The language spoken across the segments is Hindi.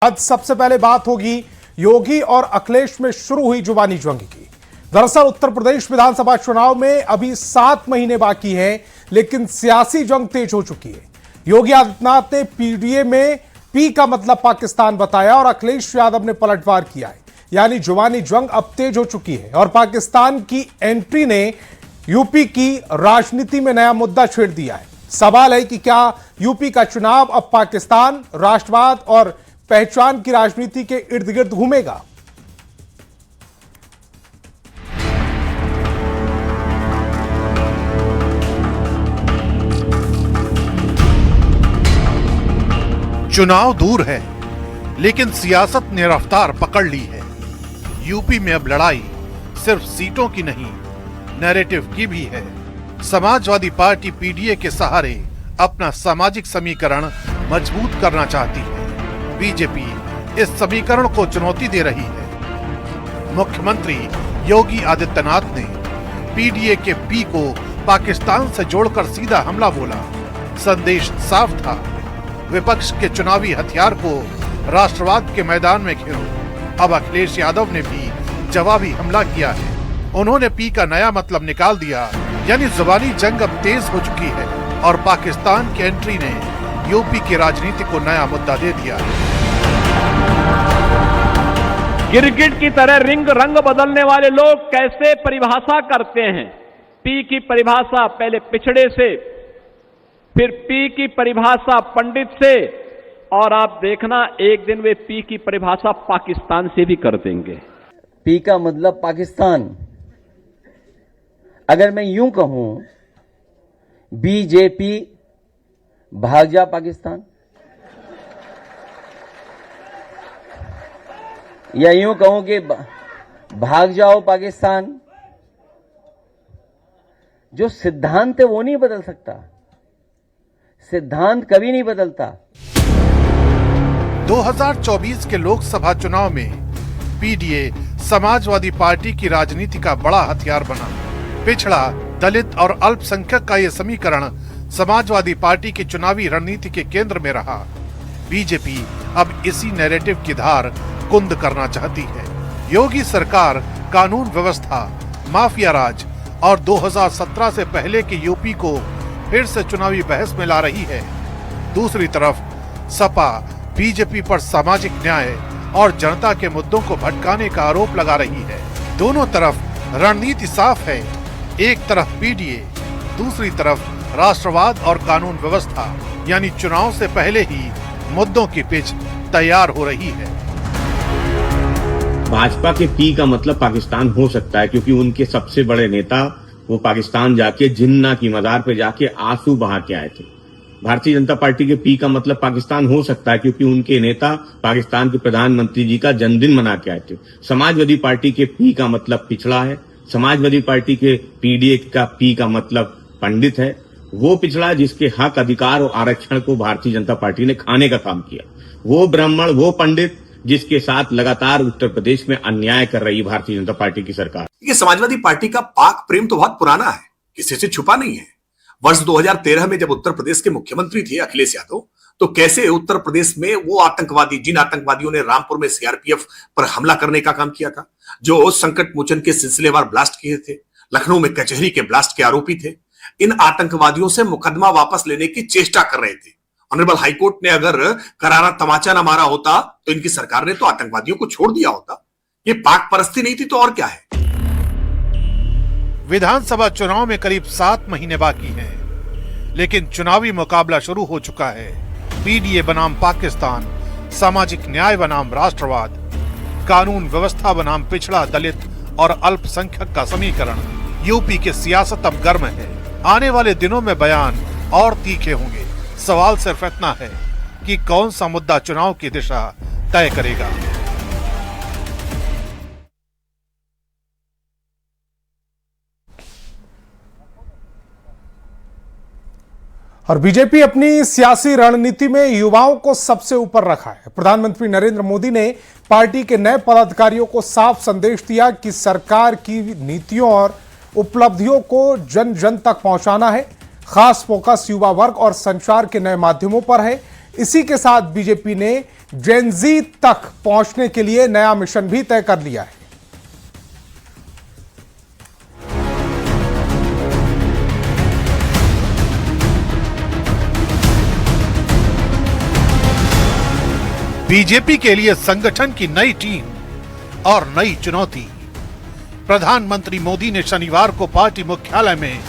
आज सबसे पहले बात होगी योगी और अखिलेश में शुरू हुई जुबानी जंग की। दरअसल उत्तर प्रदेश विधानसभा चुनाव में अभी 7 महीने बाकी हैं, लेकिन सियासी जंग तेज हो चुकी है। योगी आदित्यनाथ ने पीडीए में पी का मतलब पाकिस्तान बताया और अखिलेश यादव ने पलटवार किया है। यानी जुबानी जंग अब तेज हो चुकी है और पाकिस्तान की एंट्री ने यूपी की राजनीति में नया मुद्दा छेड़ दिया है। सवाल है कि क्या यूपी का चुनाव अब पाकिस्तान, राष्ट्रवाद और पहचान की राजनीति के इर्द गिर्द घूमेगा? चुनाव दूर है, लेकिन सियासत ने रफ्तार पकड़ ली है। यूपी में अब लड़ाई सिर्फ सीटों की नहीं, नैरेटिव की भी है। समाजवादी पार्टी पीडीए के सहारे अपना सामाजिक समीकरण मजबूत करना चाहती है। बीजेपी इस समीकरण को चुनौती दे रही है। मुख्यमंत्री योगी आदित्यनाथ ने पीडीए के पी को पाकिस्तान से जोड़कर सीधा हमला बोला। संदेश साफ था, विपक्ष के चुनावी हथियार को राष्ट्रवाद के मैदान में घेरो। अब अखिलेश यादव ने भी जवाबी हमला किया है। उन्होंने पी का नया मतलब निकाल दिया, यानी जुबानी जंग अब तेज हो चुकी है और पाकिस्तान की एंट्री ने यूपी की राजनीति को नया मुद्दा दे दिया है। गिरगिट की तरह रंग बदलने वाले लोग कैसे परिभाषा करते हैं। पी की परिभाषा पहले पिछड़े से, फिर पी की परिभाषा पंडित से, और आप देखना एक दिन वे पी की परिभाषा पाकिस्तान से भी कर देंगे। पी का मतलब पाकिस्तान। अगर मैं यूं कहूं बीजेपी भाग जा पाकिस्तान, या यूं कहूं कि भाग जाओ पाकिस्तान, जो सिद्धांत है वो नहीं बदल सकता। सिद्धांत कभी नहीं बदलता। 2024 के लोकसभा चुनाव में पीडीए समाजवादी पार्टी की राजनीति का बड़ा हथियार बना। पिछड़ा, दलित और अल्पसंख्यक का यह समीकरण समाजवादी पार्टी की चुनावी रणनीति के केंद्र में रहा। बीजेपी अब इसी नैरेटिव की धार कुंद करना चाहती है। योगी सरकार कानून व्यवस्था, माफिया राज और 2017 से पहले के यूपी को फिर से चुनावी बहस में ला रही है। दूसरी तरफ सपा बीजेपी पर सामाजिक न्याय और जनता के मुद्दों को भटकाने का आरोप लगा रही है। दोनों तरफ रणनीति साफ है, एक तरफ पीडीए, दूसरी तरफ राष्ट्रवाद और कानून व्यवस्था, यानी चुनाव से पहले ही मुद्दों की पिच तैयार हो रही है। भाजपा के पी का मतलब पाकिस्तान हो सकता है, क्योंकि उनके सबसे बड़े नेता वो पाकिस्तान जाके जिन्ना की मजार पे जाके आंसू बहा के आए थे। भारतीय जनता पार्टी के पी का मतलब पाकिस्तान हो सकता है, क्योंकि उनके नेता पाकिस्तान के प्रधानमंत्री जी का जन्मदिन मना के आए थे। समाजवादी पार्टी के पी का मतलब पिछड़ा है। समाजवादी पार्टी के पीडीए का पी का मतलब पंडित है। वो पिछड़ा जिसके हक, अधिकार और आरक्षण को भारतीय जनता पार्टी ने खाने का काम किया। वो ब्राह्मण, वो पंडित जिसके साथ लगातार उत्तर प्रदेश में अन्याय कर रही भारतीय जनता पार्टी की सरकार। ये समाजवादी पार्टी का पाक प्रेम तो बहुत पुराना है, किसी से छुपा नहीं है। वर्ष 2013 में जब उत्तर प्रदेश के मुख्यमंत्री थे अखिलेश यादव, तो कैसे उत्तर प्रदेश में वो आतंकवादी, जिन आतंकवादियों ने रामपुर में सीआरपीएफ पर हमला करने का काम किया था, जो संकट मोचन के सिलसिलेवार ब्लास्ट किए थे, लखनऊ में कचहरी के ब्लास्ट के आरोपी थे, इन आतंकवादियों से मुकदमा वापस लेने की चेष्टा कर रहे थे। ऑनरेबल हाईकोर्ट ने अगर करारा तमाचा न मारा होता तो इनकी सरकार ने तो आतंकवादियों को छोड़ दिया होता। ये पाक परस्ती नहीं थी तो और क्या है। विधानसभा चुनाव में करीब 7 महीने बाकी हैं, लेकिन चुनावी मुकाबला शुरू हो चुका है। पीडीए बनाम पाकिस्तान, सामाजिक न्याय बनाम राष्ट्रवाद, कानून व्यवस्था बनाम पिछड़ा, दलित और अल्पसंख्यक का समीकरण। यूपी की सियासत अब गर्म है। आने वाले दिनों में बयान और तीखे होंगे। सवाल सिर्फ इतना है कि कौन सा मुद्दा चुनाव की दिशा तय करेगा। और बीजेपी अपनी सियासी रणनीति में युवाओं को सबसे ऊपर रखा है। प्रधानमंत्री नरेंद्र मोदी ने पार्टी के नए पदाधिकारियों को साफ संदेश दिया कि सरकार की नीतियों और उपलब्धियों को जन जन तक पहुंचाना है। खास फोकस युवा वर्ग और संचार के नए माध्यमों पर है। इसी के साथ बीजेपी ने जेन ज़ी तक पहुंचने के लिए नया मिशन भी तय कर लिया है। बीजेपी के लिए संगठन की नई टीम और नई चुनौती। प्रधानमंत्री मोदी ने शनिवार को पार्टी मुख्यालय में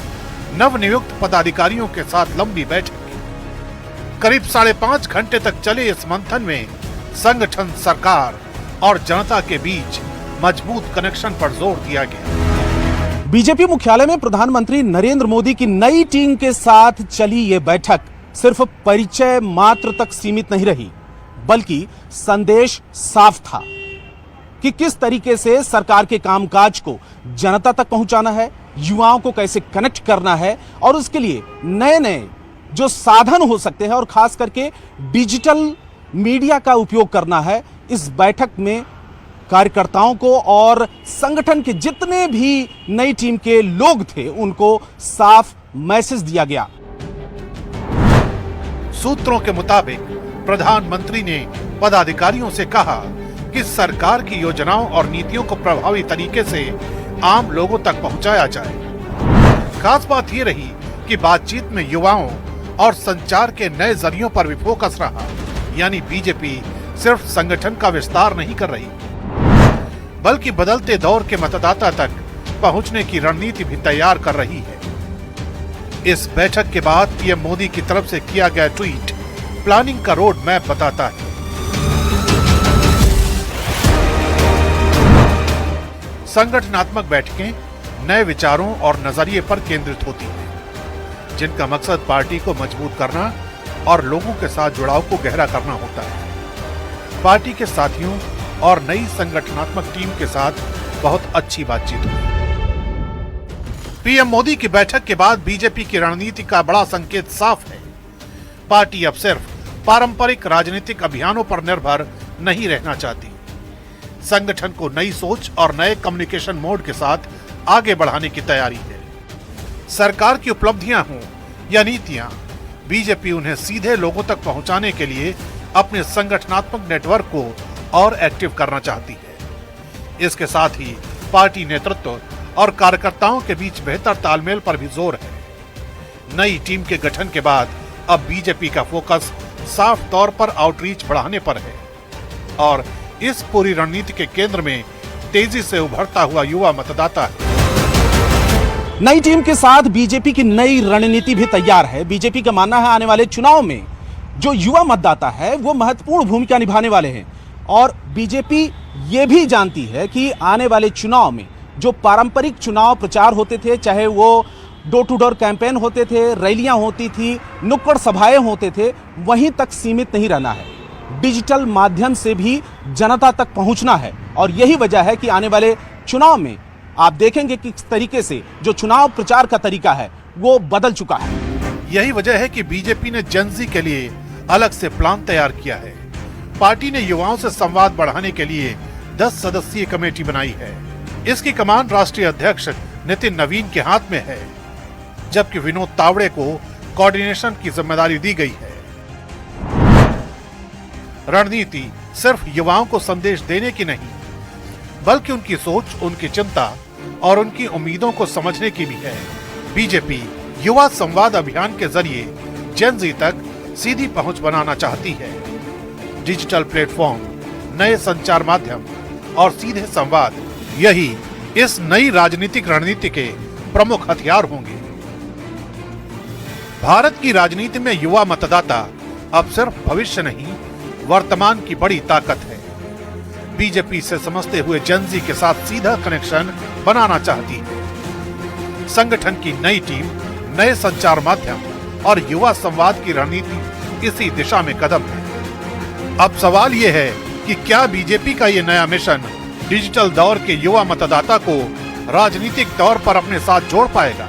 नवनियुक्त पदाधिकारियों के साथ लंबी बैठक की। करीब 5.5 घंटे तक चले इस मंथन में संगठन, सरकार और जनता के बीच मजबूत कनेक्शन पर जोर दिया गया। बीजेपी मुख्यालय में प्रधानमंत्री नरेंद्र मोदी की नई टीम के साथ चली ये बैठक सिर्फ परिचय मात्र तक सीमित नहीं रही, बल्कि संदेश साफ था कि किस तरीके से सरकार के कामकाज को जनता तक पहुंचाना है, युवाओं को कैसे कनेक्ट करना है और उसके लिए नए नए जो साधन हो सकते हैं और खास करके डिजिटल मीडिया का उपयोग करना है। इस बैठक में कार्यकर्ताओं को और संगठन के जितने भी नई टीम के लोग थे उनको साफ मैसेज दिया गया। सूत्रों के मुताबिक प्रधानमंत्री ने पदाधिकारियों से कहा कि सरकार की योजनाओं और नीतियों को प्रभावी तरीके से आम लोगों तक पहुंचाया जाए। खास बात यह रही कि बातचीत में युवाओं और संचार के नए जरियों पर भी फोकस रहा, यानी बीजेपी सिर्फ संगठन का विस्तार नहीं कर रही, बल्कि बदलते दौर के मतदाता तक पहुंचने की रणनीति भी तैयार कर रही है। इस बैठक के बाद पीएम मोदी की तरफ से किया गया ट्वीट प्लानिंग का रोड मैप बताता है। संगठनात्मक बैठकें नए विचारों और नजरिए पर केंद्रित होती हैं, जिनका मकसद पार्टी को मजबूत करना और लोगों के साथ जुड़ाव को गहरा करना होता है। पार्टी के साथियों और नई संगठनात्मक टीम के साथ बहुत अच्छी बातचीत हुई। पीएम मोदी की बैठक के बाद बीजेपी की रणनीति का बड़ा संकेत साफ है। पार्टी अब सिर्फ पारंपरिक राजनीतिक अभियानों पर निर्भर नहीं रहना चाहती। संगठन को नई सोच और नए कम्युनिकेशन मोड के साथ आगे बढ़ाने की तैयारी है। सरकार की उपलब्धियां हों या नीतियां, बीजेपी उन्हें सीधे लोगों तक पहुंचाने के लिए अपने संगठनात्मक नेटवर्क को और एक्टिव करना चाहती है। इसके साथ ही पार्टी नेतृत्व और कार्यकर्ताओं के बीच बेहतर तालमेल पर भी जोर है। नई टीम के गठन के बाद अब बीजेपी का फोकस साफ तौर पर आउटरीच बढ़ाने पर है और इस पूरी रणनीति के केंद्र में तेजी से उभरता हुआ युवा मतदाता है। नई टीम के साथ बीजेपी की नई रणनीति भी तैयार है। बीजेपी का मानना है आने वाले चुनाव में जो युवा मतदाता है वो महत्वपूर्ण भूमिका निभाने वाले हैं और बीजेपी ये भी जानती है कि आने वाले चुनाव में जो पारंपरिक चुनाव प्रचार होते थे, चाहे वो डोर टू डोर कैंपेन होते थे, रैलियां होती थी, नुक्कड़ सभाएं होते थे, वहीं तक सीमित नहीं रहना है। डिजिटल माध्यम से भी जनता तक पहुंचना है और यही वजह है कि आने वाले चुनाव में आप देखेंगे कि किस तरीके से जो चुनाव प्रचार का तरीका है वो बदल चुका है। यही वजह है कि बीजेपी ने जेन ज़ी के लिए अलग से प्लान तैयार किया है। पार्टी ने युवाओं से संवाद बढ़ाने के लिए 10 सदस्यीय कमेटी बनाई है। इसकी कमान राष्ट्रीय अध्यक्ष नितिन नवीन के हाथ में है, जबकि विनोद तावड़े को कोऑर्डिनेशन की जिम्मेदारी दी गई है। रणनीति सिर्फ युवाओं को संदेश देने की नहीं, बल्कि उनकी सोच, उनकी चिंता और उनकी उम्मीदों को समझने की भी है। बीजेपी युवा संवाद अभियान के जरिए जेन ज़ी तक सीधी पहुंच बनाना चाहती है। डिजिटल प्लेटफॉर्म, नए संचार माध्यम और सीधे संवाद, यही इस नई राजनीतिक रणनीति के प्रमुख हथियार होंगे। भारत की राजनीति में युवा मतदाता अब सिर्फ भविष्य नहीं, वर्तमान की बड़ी ताकत है। बीजेपी से समझते हुए जेन ज़ी के साथ सीधा कनेक्शन बनाना चाहती है। संगठन की नई टीम, नए संचार माध्यम और युवा संवाद की रणनीति इसी दिशा में कदम है। अब सवाल यह है कि क्या बीजेपी का यह नया मिशन डिजिटल दौर के युवा मतदाता को राजनीतिक तौर पर अपने साथ जोड़ पाएगा?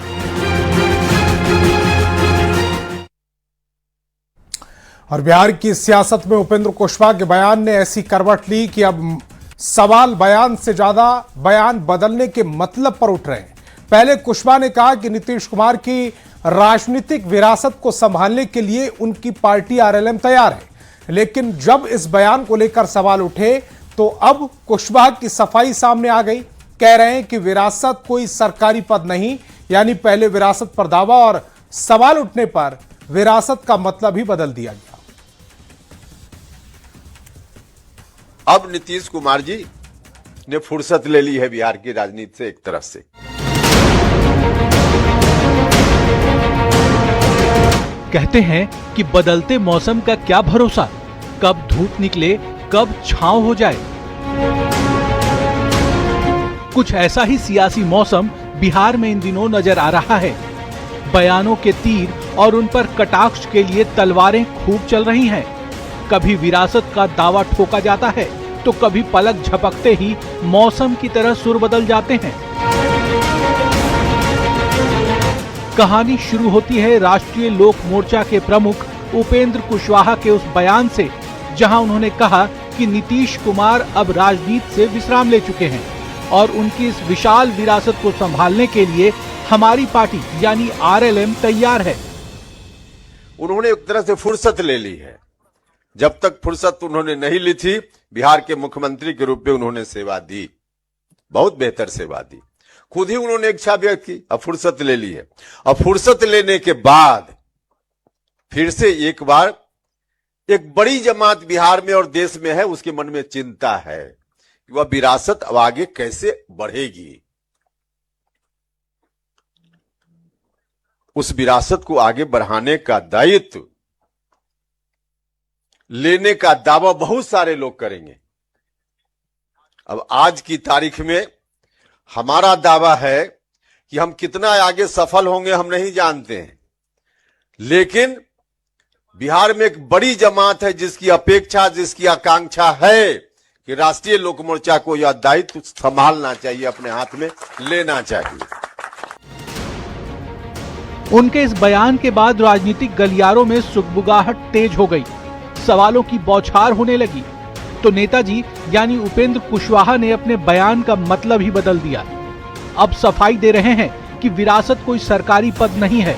और बिहार की सियासत में उपेंद्र कुशवाहा के बयान ने ऐसी करवट ली कि अब सवाल बयान से ज्यादा बयान बदलने के मतलब पर उठ रहे हैं। पहले कुशवाहा ने कहा कि नीतीश कुमार की राजनीतिक विरासत को संभालने के लिए उनकी पार्टी आरएलएम तैयार है, लेकिन जब इस बयान को लेकर सवाल उठे तो अब कुशवाहा की सफाई सामने आ गई। कह रहे हैं कि विरासत कोई सरकारी पद नहीं, यानी पहले विरासत पर दावा और सवाल उठने पर विरासत का मतलब ही बदल दिया गया। अब नीतीश कुमार जी ने फुर्सत ले ली है बिहार की राजनीति से एक तरफ से। कहते हैं कि बदलते मौसम का क्या भरोसा, कब धूप निकले कब छांव हो जाए। कुछ ऐसा ही सियासी मौसम बिहार में इन दिनों नजर आ रहा है। बयानों के तीर और उन पर कटाक्ष के लिए तलवारें खूब चल रही हैं। कभी विरासत का दावा ठोका जाता है तो कभी पलक झपकते ही मौसम की तरह सुर बदल जाते हैं। कहानी शुरू होती है राष्ट्रीय लोक मोर्चा के प्रमुख उपेंद्र कुशवाहा के उस बयान से, जहां उन्होंने कहा कि नीतीश कुमार अब राजनीति से विश्राम ले चुके हैं और उनकी इस विशाल विरासत को संभालने के लिए हमारी पार्टी यानी आरएलएम तैयार है। उन्होंने एक तरह से फुर्सत ले ली है। जब तक फुर्सत उन्होंने नहीं ली थी, बिहार के मुख्यमंत्री के रूप में उन्होंने सेवा दी, बहुत बेहतर सेवा दी। खुद ही उन्होंने इच्छा व्यक्त की, अब फुर्सत ले ली है। अब फुर्सत लेने के बाद फिर से एक बार एक बड़ी जमात बिहार में और देश में है, उसके मन में चिंता है कि वह विरासत अब आगे कैसे बढ़ेगी। उस विरासत को आगे बढ़ाने का दायित्व लेने का दावा बहुत सारे लोग करेंगे। अब आज की तारीख में हमारा दावा है कि हम कितना आगे सफल होंगे हम नहीं जानते हैं, लेकिन बिहार में एक बड़ी जमात है जिसकी अपेक्षा, जिसकी आकांक्षा है कि राष्ट्रीय लोक मोर्चा को यह दायित्व संभालना चाहिए, अपने हाथ में लेना चाहिए। उनके इस बयान के बाद राजनीतिक गलियारों में सुगबुगाहट तेज हो गई, सवालों की बौछार होने लगी। तो नेताजी यानी उपेंद्र कुशवाहा ने अपने बयान का मतलब ही बदल दिया। अब सफाई दे रहे हैं कि विरासत कोई सरकारी पद नहीं है।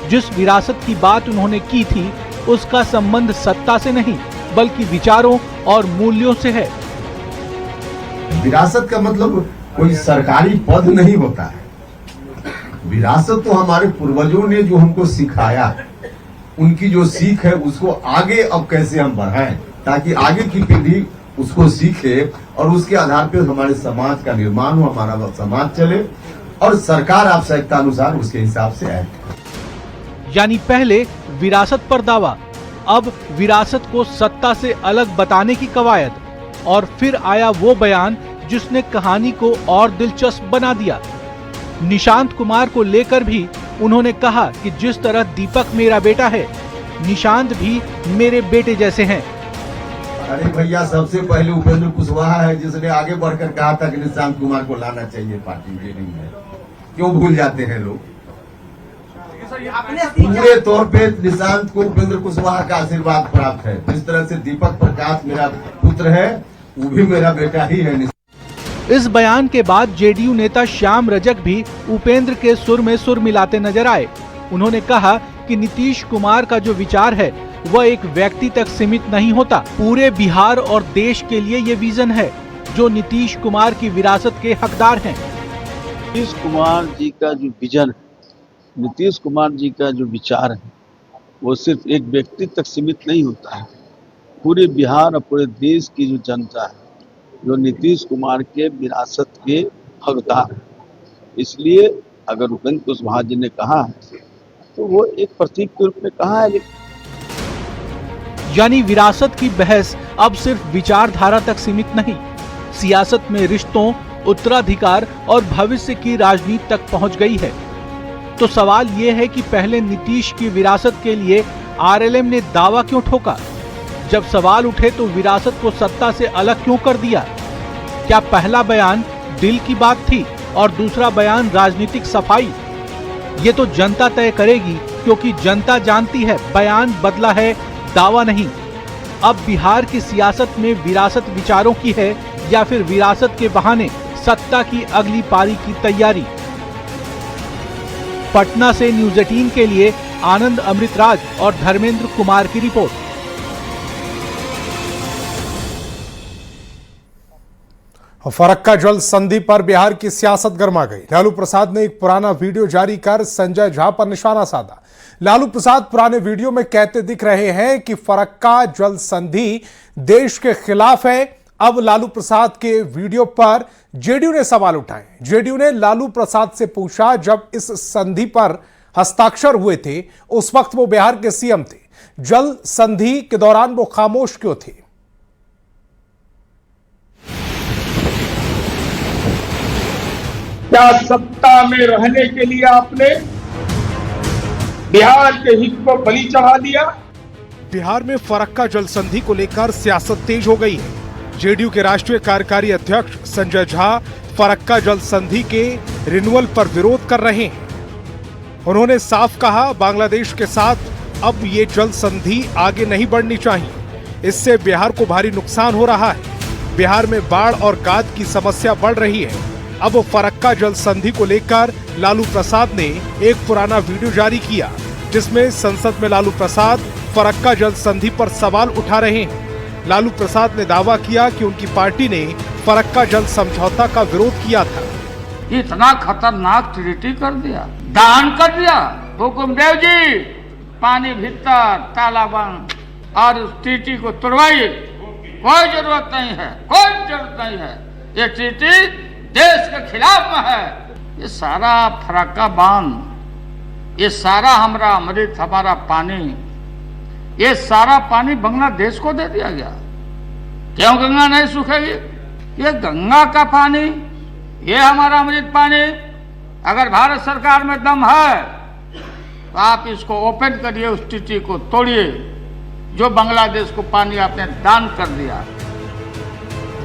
जिस विरासत की बात उन्होंने की थी उसका संबंध सत्ता से नहीं बल्कि विचारों और मूल्यों से है। विरासत का मतलब कोई सरकारी पद नहीं होता है। विरासत तो हमारे पूर्वजों ने जो हमको सिखाया, उनकी जो सीख है उसको आगे अब कैसे हम बढ़ाएं ताकि आगे की पीढ़ी उसको सीखे और उसके आधार पर हमारे समाज का निर्माण हो, हमारा समाज चले और सरकार आवश्यकता अनुसार उसके हिसाब से आए। यानी पहले विरासत पर दावा, अब विरासत को सत्ता से अलग बताने की कवायद, और फिर आया वो बयान जिसने कहानी को और दिलचस्प बना दिया। निशांत कुमार को लेकर भी उन्होंने कहा कि जिस तरह दीपक मेरा बेटा है, निशांत भी मेरे बेटे जैसे हैं। अरे भैया, सबसे पहले उपेंद्र कुशवाहा है जिसने आगे बढ़कर कहा था कि निशांत कुमार को लाना चाहिए पार्टी में, नहीं है। क्यों भूल जाते हैं लोग? पूरे तौर पे निशांत को उपेंद्र कुशवाहा का आशीर्वाद प्राप्त है। जिस तरह से दीपक प्रकाश मेरा पुत्र है, वो भी मेरा बेटा ही है। इस बयान के बाद जेडीयू नेता श्याम रजक भी उपेंद्र के सुर में सुर मिलाते नजर आए। उन्होंने कहा कि नीतीश कुमार का जो विचार है वह एक व्यक्ति तक सीमित नहीं होता, पूरे बिहार और देश के लिए ये विजन है जो नीतीश कुमार की विरासत के हकदार हैं। नीतीश कुमार जी का जो विजन है, नीतीश कुमार जी का जो विचार है, वो सिर्फ एक व्यक्ति तक सीमित नहीं होता है। पूरे बिहार और पूरे देश की जो जनता है जो नीतीश कुमार के विरासत के हकदार है। इसलिए अगर उपेंद्र कुशवाहा जी ने कहा है तो वो एक प्रतीक के रूप में कहा है। यानी विरासत की बहस अब सिर्फ विचारधारा तक सीमित नहीं, सियासत में रिश्तों, उत्तराधिकार और भविष्य की राजनीति तक पहुंच गई है। तो सवाल ये है कि पहले नीतीश की विरासत के लिए आरएलएम ने दावा क्यों ठोका? जब सवाल उठे तो विरासत को सत्ता से अलग क्यों कर दिया? क्या पहला बयान दिल की बात थी और दूसरा बयान राजनीतिक सफाई? ये तो जनता तय करेगी, क्योंकि जनता जानती है बयान बदला है, दावा नहीं। अब बिहार की सियासत में विरासत विचारों की है या फिर विरासत के बहाने सत्ता की अगली पारी की तैयारी? पटना से न्यूज़ 18 के लिए आनंद अमृतराज और धर्मेंद्र कुमार की रिपोर्ट। फरक्का जल संधि पर बिहार की सियासत गर्मा गई। लालू प्रसाद ने एक पुराना वीडियो जारी कर संजय झा पर निशाना साधा। लालू प्रसाद पुराने वीडियो में कहते दिख रहे हैं कि फरक्का जल संधि देश के खिलाफ है। अब लालू प्रसाद के वीडियो पर जेडीयू ने सवाल उठाए। जेडीयू ने लालू प्रसाद से पूछा, जब इस संधि पर हस्ताक्षर हुए थे उस वक्त वो बिहार के सीएम थे, जल संधि के दौरान वो खामोश क्यों थे? क्या सत्ता में रहने के लिए आपने बिहार के हित को बलि चढ़ा दिया? बिहार में फरक्का जल संधि को लेकर सियासत तेज हो गई है। जेडीयू के राष्ट्रीय कार्यकारी अध्यक्ष संजय झा फरक्का जल संधि के रिन्यूअल पर विरोध कर रहे हैं। उन्होंने साफ कहा, बांग्लादेश के साथ अब ये जल संधि आगे नहीं बढ़नी चाहिए। इससे बिहार को भारी नुकसान हो रहा है। बिहार में बाढ़ और गाद की समस्या बढ़ रही है। अब फरक्का जल संधि को लेकर लालू प्रसाद ने एक पुराना वीडियो जारी किया, जिसमें संसद में लालू प्रसाद फरक्का जल संधि पर सवाल उठा रहे हैं। लालू प्रसाद ने दावा किया कि उनकी पार्टी ने फरक्का जल समझौता का विरोध किया था। इतना खतरनाक ट्रीटी कर दिया, दान कर दिया। हुकुमदेव जी, पानी भीतर, ताला बंद और उस ट्रीटी को तोड़वाइए। कोई जरूरत नहीं है, कोई जरूरत नहीं है। ये ट्रीटी देश के खिलाफ में है। ये सारा फरक्का बांध, ये सारा हमारा अमृत, हमारा पानी, ये सारा पानी बांग्लादेश को दे दिया गया। क्यों गंगा नहीं सूखेगी? ये गंगा का पानी, ये हमारा अमृत पानी, अगर भारत सरकार में दम है तो आप इसको ओपन करिए, उस ट्रीटी को तोड़िए जो बांग्लादेश को पानी आपने दान कर दिया।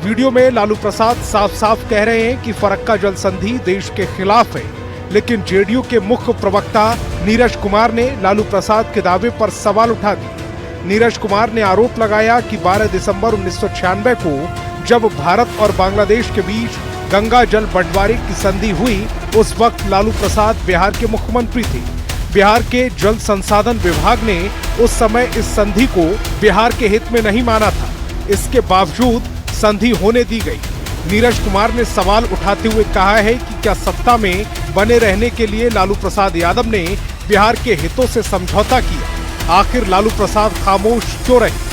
वीडियो में लालू प्रसाद साफ साफ कह रहे हैं कि फरक्का जल संधि देश के खिलाफ है, लेकिन जेडीयू के मुख्य प्रवक्ता नीरज कुमार ने लालू प्रसाद के दावे पर सवाल उठा दिए। नीरज कुमार ने आरोप लगाया कि 12 दिसंबर 1996 को जब भारत और बांग्लादेश के बीच गंगा जल बंटवारे की संधि हुई, उस वक्त लालू प्रसाद बिहार के मुख्यमंत्री थे। बिहार के जल संसाधन विभाग ने उस समय इस संधि को बिहार के हित में नहीं माना था। इसके बावजूद संधि होने दी गई। नीरज कुमार ने सवाल उठाते हुए कहा है कि क्या सत्ता में बने रहने के लिए लालू प्रसाद यादव ने बिहार के हितों से समझौता किया? आखिर लालू प्रसाद खामोश क्यों रहे?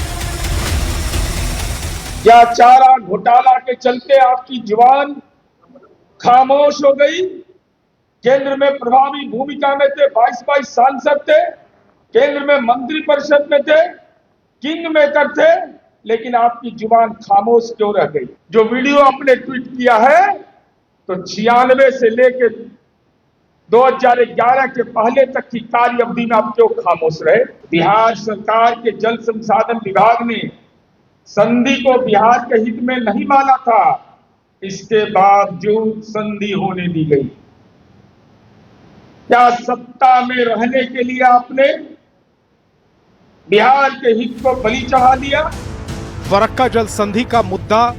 क्या चारा घोटाला के चलते आपकी जुबान खामोश हो गई? केंद्र में प्रभावी भूमिका में थे, 22 सांसद थे, केंद्र में मंत्री परिषद में थे, किंग मेकर थे, लेकिन आपकी जुबान खामोश क्यों रह गई? जो वीडियो आपने ट्वीट किया है, तो 96 से लेकर 2011 के पहले तक की कार्य अवधि में आप क्यों खामोश रहे? बिहार सरकार के जल संसाधन विभाग ने संधि को बिहार के हित में नहीं माना था, इसके बावजूद संधि होने दी गई। क्या सत्ता में रहने के लिए आपने बिहार के हित को बलि चढ़ा दिया? फरक्का जल संधि का मुद्दा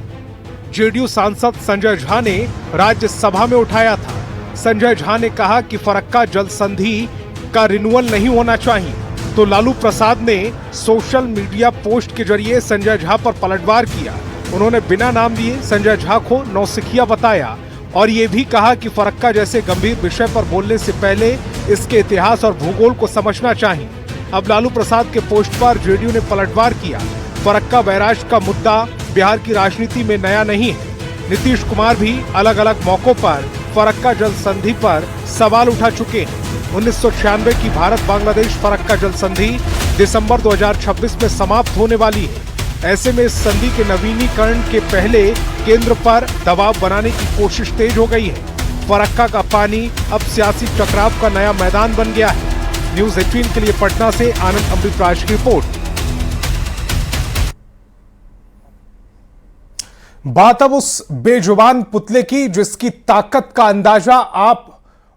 जेडीयू सांसद संजय झा ने राज्यसभा में उठाया था। संजय झा ने कहा कि फरक्का जल संधि का रिन्यूअल नहीं होना चाहिए, तो लालू प्रसाद ने सोशल मीडिया पोस्ट के जरिए संजय झा पर पलटवार किया। उन्होंने बिना नाम लिए संजय झा को नौसिखिया बताया और ये भी कहा कि फरक्का जैसे गंभीर विषय पर बोलने से पहले इसके इतिहास और भूगोल को समझना चाहिए। अब लालू प्रसाद के पोस्ट पर जेडीयू ने पलटवार किया। फरक्का बैराज का मुद्दा बिहार की राजनीति में नया नहीं है। नीतीश कुमार भी अलग अलग मौकों पर फरक्का जल संधि पर सवाल उठा चुके हैं। 1996 की भारत बांग्लादेश फरक्का जल संधि दिसंबर 2026 में समाप्त होने वाली है। ऐसे में इस संधि के नवीनीकरण के पहले केंद्र पर दबाव बनाने की कोशिश तेज हो गई है। फरक्का का पानी अब सियासी टकराव का नया मैदान बन गया है। न्यूज 18 के लिए पटना से आनंद अमृतराज की रिपोर्ट। बात अब उस बेजुबान पुतले की जिसकी ताकत का अंदाजा आप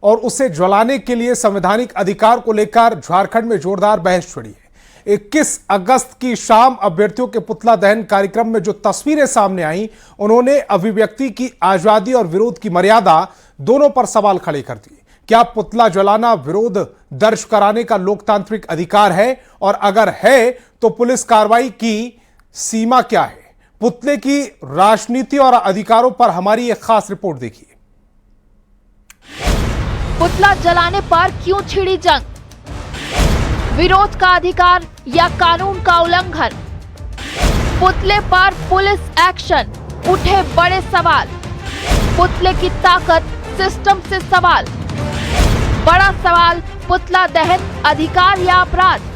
और उसे जलाने के लिए संवैधानिक अधिकार को लेकर झारखंड में जोरदार बहस छिड़ी है। 21 अगस्त की शाम अभ्यर्थियों के पुतला दहन कार्यक्रम में जो तस्वीरें सामने आई, उन्होंने अभिव्यक्ति की आजादी और विरोध की मर्यादा दोनों पर सवाल खड़े कर दिए। क्या पुतला जलाना विरोध दर्ज कराने का लोकतांत्रिक अधिकार है, और अगर है तो पुलिस कार्रवाई की सीमा क्या है? पुतले की राजनीति और अधिकारों पर हमारी एक खास रिपोर्ट देखिए। पुतला जलाने पर क्यों छिड़ी जंग? विरोध का अधिकार या कानून का उल्लंघन? पुतले पर पुलिस एक्शन, उठे बड़े सवाल। पुतले की ताकत, सिस्टम से सवाल। बड़ा सवाल, पुतला दहन अधिकार या अपराध?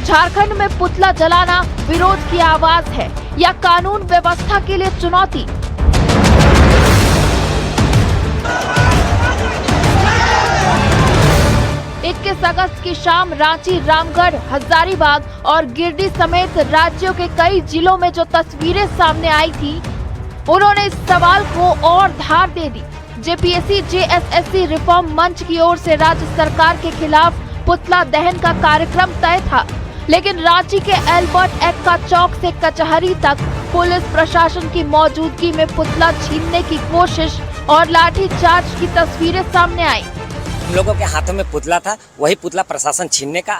झारखंड में पुतला जलाना विरोध की आवाज है या कानून व्यवस्था के लिए चुनौती? अगस्त की शाम रांची, रामगढ़, हजारीबाग और गिरिडीह समेत राज्यों के कई जिलों में जो तस्वीरें सामने आई थी, उन्होंने इस सवाल को और धार दे दी। जेपीएससी जेएसएससी रिफॉर्म मंच की ओर से राज्य सरकार के खिलाफ पुतला दहन का कार्यक्रम तय था, लेकिन रांची के एल्बर्ट एक्का चौक से कचहरी तक पुलिस प्रशासन की मौजूदगी में पुतला छीनने की कोशिश और लाठीचार्ज की तस्वीरें सामने आई। हम लोगों के हाथों में पुतला था, वही पुतला प्रशासन छीनने का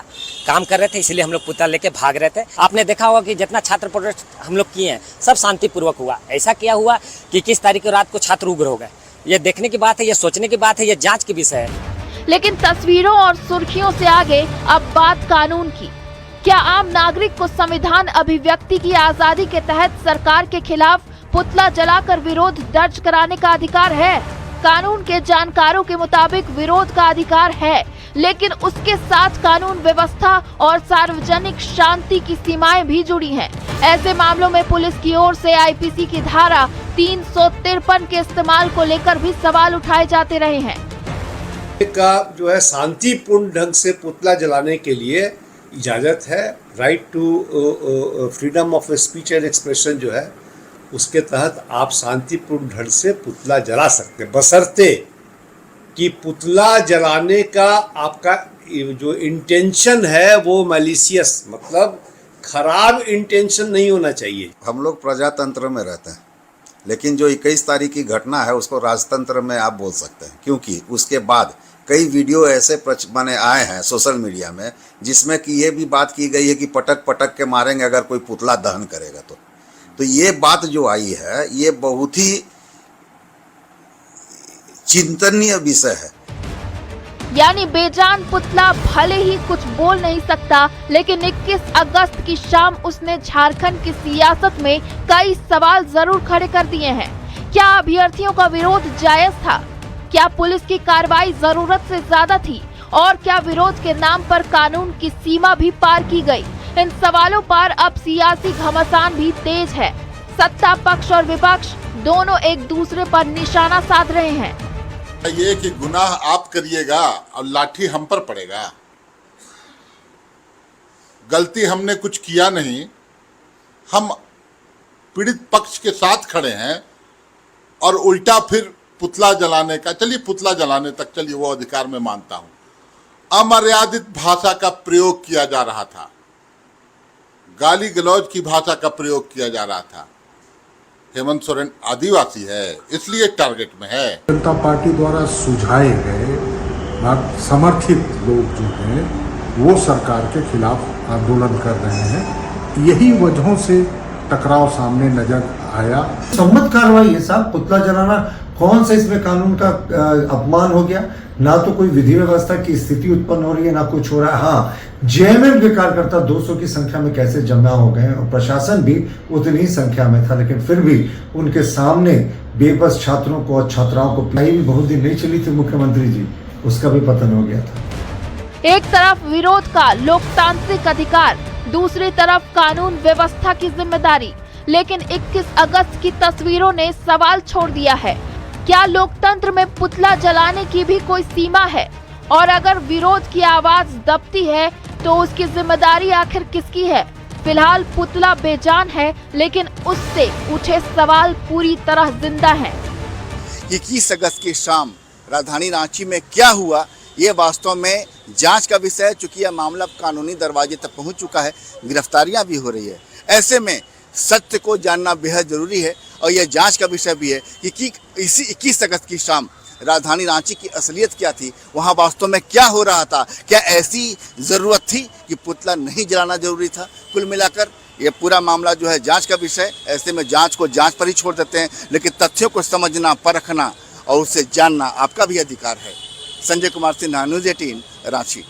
काम कर रहे थे, इसलिए हम लोग पुतला लेके भाग रहे थे। आपने देखा होगा कि जितना छात्र प्रोटेस्ट हम लोग किए हैं सब शांतिपूर्वक हुआ। ऐसा क्या हुआ कि किस तारीख की रात को छात्र उग्र हो गए, ये देखने की बात है, ये सोचने की बात है, ये जांच की विषय है। लेकिन तस्वीरों और सुर्खियों से आगे अब बात कानून की। क्या आम नागरिक को संविधान अभिव्यक्ति की आजादी के तहत सरकार के खिलाफ पुतला जलाकर विरोध दर्ज कराने का अधिकार है? कानून के जानकारों के मुताबिक विरोध का अधिकार है, लेकिन उसके साथ कानून व्यवस्था और सार्वजनिक शांति की सीमाएं भी जुड़ी हैं। ऐसे मामलों में पुलिस की ओर से आईपीसी की धारा 353 के इस्तेमाल को लेकर भी सवाल उठाए जाते रहे हैं। का जो है शांतिपूर्ण ढंग से पुतला जलाने के लिए इजाजत है। Right to freedom of speech and expression जो है उसके तहत आप शांतिपूर्ण ढंग से पुतला जला सकते हैं, बशर्ते कि पुतला जलाने का आपका जो इंटेंशन है वो मैलिशियस, मतलब खराब इंटेंशन नहीं होना चाहिए। हम लोग प्रजातंत्र में रहते हैं, लेकिन जो 21 तारीख की घटना है उसको राजतंत्र में आप बोल सकते हैं, क्योंकि उसके बाद कई वीडियो ऐसे माने आए हैं सोशल मीडिया में जिसमें कि ये भी बात की गई है कि पटक पटक के मारेंगे अगर कोई पुतला दहन करेगा तो ये बात जो आई है ये बहुत ही चिंतनीय विषय है। यानी बेजान पुतला भले ही कुछ बोल नहीं सकता, लेकिन 21 अगस्त की शाम उसने झारखंड की सियासत में कई सवाल जरूर खड़े कर दिए हैं। क्या अभ्यर्थियों का विरोध जायज था? क्या पुलिस की कार्रवाई जरूरत से ज्यादा थी? और क्या विरोध के नाम पर कानून की सीमा भी पार की गई? इन सवालों पर अब सियासी घमासान भी तेज है। सत्ता पक्ष और विपक्ष दोनों एक दूसरे पर निशाना साध रहे हैं। ये कि गुनाह आप करिएगा और लाठी हम पर पड़ेगा। गलती हमने कुछ किया नहीं, हम पीड़ित पक्ष के साथ खड़े हैं और उल्टा फिर पुतला जलाने का, चलिए पुतला जलाने तक चलिए वो अधिकार मैं मानता हूं। अमर्यादित भाषा का प्रयोग किया जा रहा था, गाली गलौज की भाषा का प्रयोग किया जा रहा था। हेमंत सोरेन आदिवासी है इसलिए टारगेट में है। जनता पार्टी द्वारा सुझाए गए समर्थित लोग जो हैं वो सरकार के खिलाफ आंदोलन कर रहे हैं, यही वजहों से टकराव सामने नजर आया। सम्मत कार्रवाई है साहब, पुतला जलाना कौन सा इसमें कानून का अपमान हो गया? ना तो कोई विधि व्यवस्था की स्थिति उत्पन्न हो रही है, ना कुछ हो रहा है। हाँ, जेएमएम के कार्यकर्ता 200 की संख्या में कैसे जमा हो गए और प्रशासन भी उतनी ही संख्या में था, लेकिन फिर भी उनके सामने बेबस छात्रों को और छात्राओं को पढ़ाई भी बहुत दिन नहीं चली थी मुख्यमंत्री जी, उसका भी पतन हो गया था। एक तरफ विरोध का लोकतांत्रिक अधिकार, दूसरी तरफ कानून व्यवस्था की जिम्मेदारी, लेकिन 21 अगस्त की तस्वीरों ने सवाल छोड़ दिया है। क्या लोकतंत्र में पुतला जलाने की भी कोई सीमा है? और अगर विरोध की आवाज दबती है तो उसकी जिम्मेदारी आखिर किसकी है? फिलहाल पुतला बेजान है, लेकिन उससे उठे सवाल पूरी तरह जिंदा हैं। 21 अगस्त की शाम राजधानी रांची में क्या हुआ ये वास्तव में जांच का विषय है। चूंकि यह मामला कानूनी दरवाजे तक पहुंच चुका है, गिरफ्तारियां भी हो रही है, ऐसे में सत्य को जानना बेहद जरूरी है और यह जांच का विषय भी है कि इसी 21 अगस्त की शाम राजधानी रांची की असलियत क्या थी, वहाँ वास्तव में क्या हो रहा था, क्या ऐसी ज़रूरत थी कि पुतला नहीं जलाना जरूरी था। कुल मिलाकर ये पूरा मामला जो है जांच का विषय। ऐसे में जांच को जांच पर ही छोड़ देते हैं, लेकिन तथ्यों को समझना, परखना और उसे जानना आपका भी अधिकार है। संजय कुमार सिन्हा, न्यूज़ 18, रांची।